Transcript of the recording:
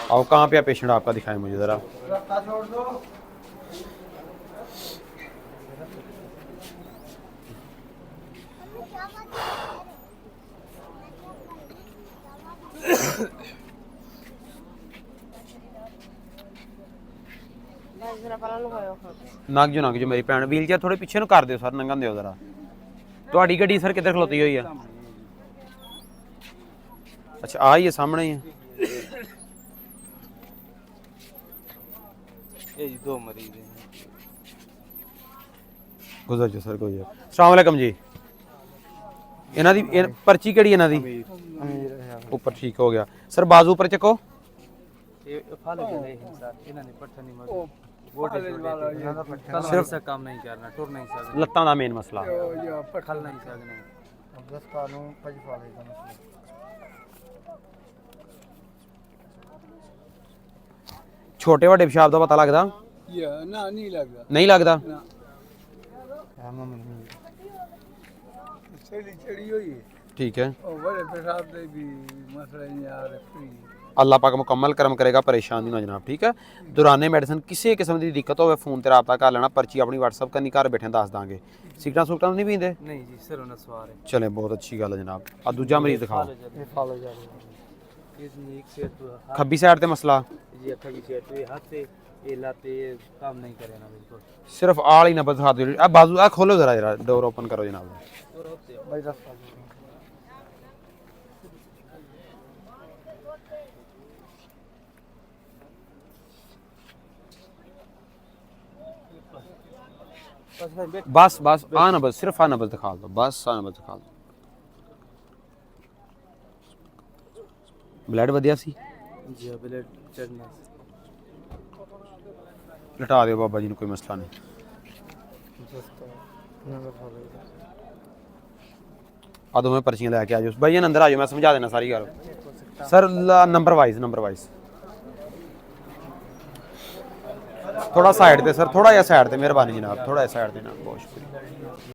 आओ कहाँ पे पेशेंट आपका, दिखाएं मुझे ज़रा। नाग जो मेरी भैन व्हील चेयर थोड़े पिछे कर दो सर, नंगन दो जरा। ਤੁਹਾਡੀ ਗੱਡੀ ਸਰ ਕਿੱਧਰ ਖਲੋਤੀ ਹੋਈ ਆ? ਅੱਛਾ ਆ ਹੀ ਹੈ ਸਾਹਮਣੇ ਹੀ ਹੈ। ਇਹ ਜੀ ਦੋ ਮਰੀਜ਼ ਹੈ। ਗੁਜ਼ਰ ਜਾ ਸਰ ਗੁਜ਼ਰ। अस्सलाम वालेकुम जी। ਇਹਨਾਂ ਦੀ ਪਰਚੀ ਕਿਹੜੀ ਇਹਨਾਂ ਦੀ? ਉੱਪਰ ਠੀਕ ਹੋ ਗਿਆ ਸਰ। ਬਾਜ਼ੂ ਉੱਪਰ ਚੱਕੋ। ਇਹ ਫਾਲੇ ਜਿਹੜੇ ਸਰ ਇਹਨਾਂ ਨੇ ਪੱਠਾ ਨਹੀਂ ਮਾਰ ਗੋਡੇ ਸਿਰਫ सा काम नहीं करना, टुर नहीं सकते। ਲੱਤਾਂ ਦਾ ਮੇਨ ਮਸਲਾ खल नहीं सकने। ਛੋਟੇ ਵੱਡੇ ਪਿਸ਼ਾਬ ਦਾ ਪਤਾ ਲੱਗਦਾ? ਨਾ ਨਹੀਂ ਲੱਗਦਾ। ਨਹੀਂ ਲੱਗਦਾ? ਚੜੀ ਹੋਈ ਹੈ। ठीक है। ਉਹ ਬੜੇ ਪਿਸ਼ਾਬ ਦੇ ਵੀ ਮਸਲੇ ਨਹੀਂ ਆ ਰਹੇ। अल्लाह पाक मुकम्मल करम करेगा, परेशान नहीं हो जनाब। ठीक है, दौराने मेडिसिन किसी किस्म की दिक्कत हो फोन पर रबता कर लेना, पर्ची अपनी WhatsApp करनी, घर बैठे दस देंगे। सिगरटा सुगरटा नहीं पीते? नहीं जी सर, उन्हें सवार है। चले बहुत अच्छी गल है जनाब। आ दूजा मरीज दिखाओ। खब्बी साइड ते मसला जी, खब्बी साइड पे हाथ से ये लाते काम नहीं करे ना बिल्कुल। सिर्फ आल ही ना बस हाथ। आ बाजू आ खोलो जरा डोर ओपन करो जनाब। बस बस आना बस, सिर्फ आना बस दिखा दो, बस आना बस दिखा दो। ब्लड वधिया सी जी, ब्लड चढ़ना लटा दो बाबा जी ने, कोई मसला नहीं। आ दो मैं पर्चियां लैके आ जाओ भाई, अंदर आ जाओ, मैं समझा देना सारी गल सर। नंबर वाइज थोड़ा साइड पे सर, थोड़ा जिहा साइड पे मेहरबानी जनाब, थोड़ा जिहा साइड पे ना, बहुत शुक्रिया।